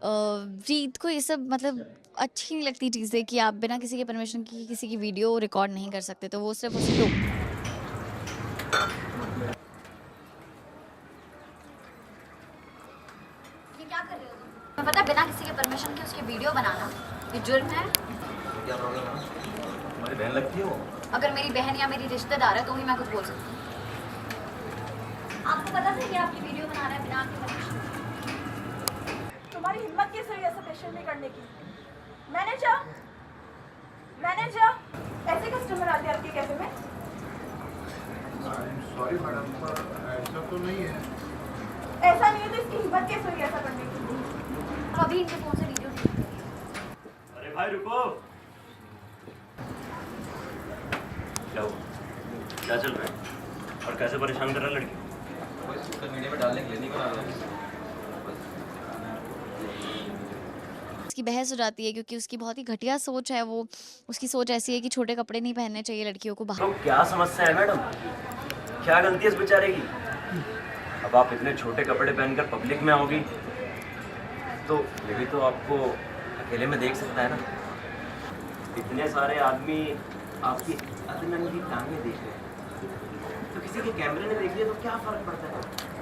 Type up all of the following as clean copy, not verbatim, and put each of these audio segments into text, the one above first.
रीत को ये सब मतलब अच्छी नहीं लगती चीज़ें कि आप बिना किसी के परमिशन की किसी की वीडियो रिकॉर्ड नहीं कर सकते, तो वो सिर्फ उसे टोक। ये क्या कर रहे हो तुम? तुम्हें पता है बिना किसी के परमिशन के उसकी वीडियो बनाना ये जुर्म है। क्या प्रॉब्लम है? तुम्हारी बहन लगती है वो? अगर मेरी बहन या मेरी रिश्तेदार है तो ही मैं कुछ बोल सकती हूँ। आपको पता था कि आपकी वीडियो बना रहा है बिना आपके परमिशन? तुम्हारी हिम्मत कैसे हुई ऐसा पेशेंट नहीं करने की? मैनेजर, मैनेजर, ऐसे कस्टमर आते हैं आपके कैफे में? सॉरी मैडम, पर ऐसा तो नहीं है। ऐसा नहीं है तो इसकी हिम्मत कैसे हुई ऐसा करने की? तो अभी इनके फोन से वीडियो नहीं। अरे भाई रुको। क्या हुआ? क्या चल रहा है और कैसे परेशान कर रहा है लड़की? सोशल मीडिया में डालने के लिए नहीं बना रहा है। उसकी बहस हो जाती है क्योंकि उसकी बहुत ही घटिया सोच है। वो उसकी सोच ऐसी है कि छोटे कपड़े नहीं पहनने चाहिए लड़कियों को बाहर। तो क्या समस्या है मैडम? क्या गलती है इस बेचारे की? अब आप इतने छोटे कपड़े पहनकर पब्लिक में आओगी तो ये भी तो आपको अकेले में देख सकता है ना। इतने सारे आदमी आपकी अदनंगी टांगें देख रहे हैं तो किसी के कैमरे ने देख लिया तो क्या फर्क पड़ता है?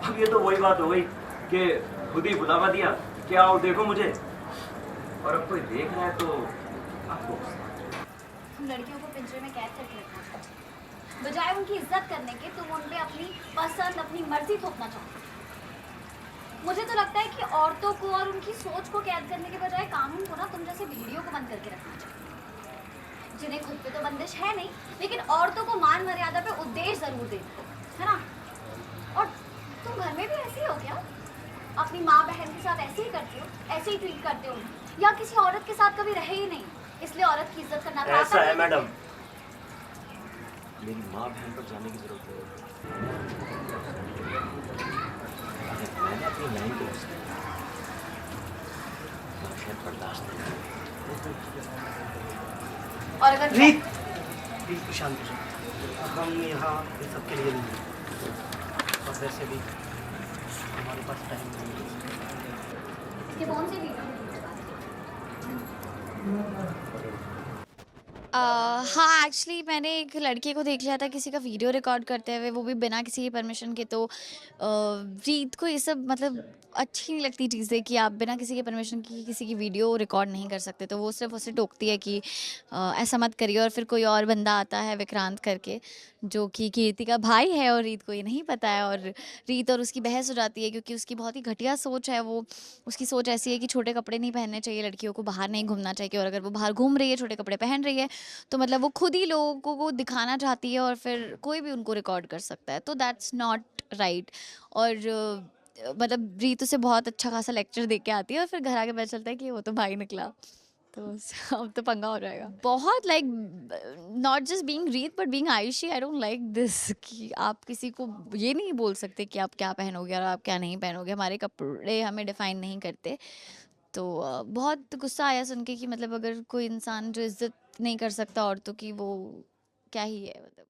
अब ये तो वही बात हो गई कि खुद ही बुलावा दिया कि आओ देखो मुझे, और अब कोई देख रहा है तो आपको तुम लड़कियों को पिंजरे में कैद करके रखना चाहते हो, बजाय उनकी इज्जत करने के तुम उन पे अपनी पसंद अपनी मर्जी थोपना चाहते हो। मुझे तो लगता है कि औरतों को और उनकी सोच को कैद करने के बजाय कानून को ना तुम जैसे वीडियो को बंद करके रखना चाहिए, जिन्हें खुद पे तो बंदिश है नहीं लेकिन औरतों को मान मर्यादा पे उपदेश जरूर देते है ना। और तुम घर में भी ऐसे ही हो क्या? अपनी माँ बहन के साथ ऐसे ही करते हो, ऐसे ही ट्रीट करते हो, या किसी औरत के साथ कभी रहे ही नहीं इसलिए औरत की इज्जत करना तो ऐसा आता है नहीं। मैडम, मेरी माँ बहन पर जाने की जरूरत है। अगर मैंने अपनी लाइन को शायद बर्दाश्त नहीं। और अगर रीत, प्लीज शांत हो जाओ। अब हम यहाँ इन सबके लिए नहीं हैं और वैसे भी हमारे पास टाइम नहीं है। इसके फोन से वीडियो हाँ, एक्चुअली मैंने एक लड़के को देख लिया था किसी का वीडियो रिकॉर्ड करते हुए, वो भी बिना किसी की परमिशन के। तो रीत को ये सब मतलब अच्छी नहीं लगती चीज़ें कि आप बिना किसी के परमिशन की किसी की वीडियो रिकॉर्ड नहीं कर सकते, तो वो सिर्फ उसे टोकती है कि ऐसा मत करिए। और फिर कोई और बंदा आता है विक्रांत करके, जो कि कीर्ति का भाई है और रीत को ये नहीं पता है, और रीत और उसकी बहस हो जाती है क्योंकि उसकी बहुत ही घटिया सोच है। वो उसकी सोच ऐसी है कि छोटे कपड़े नहीं पहनने चाहिए लड़कियों को, बाहर नहीं घूमना चाहिए, और अगर वो बाहर घूम रही है छोटे कपड़े पहन रही है तो मतलब वो खुद ही लोगों को दिखाना चाहती है और फिर कोई भी उनको रिकॉर्ड कर सकता है, तो दैट्स नॉट राइट। और मतलब रीत उसे बहुत अच्छा खासा लेक्चर दे के आती है और फिर घर आके पता चलता है कि वो तो भाई निकला, तो अब तो पंगा हो जाएगा बहुत। लाइक नॉट जस्ट बीइंग रीत but being Ayushi, I don't like this कि आप किसी को ये नहीं बोल सकते कि आप क्या पहनोगे और आप क्या नहीं पहनोगे, हमारे कपड़े हमें डिफाइन नहीं करते। तो बहुत गुस्सा आया सुन के कि मतलब अगर कोई इंसान जो इज्जत नहीं कर सकता औरतों की, वो क्या ही है मतलब।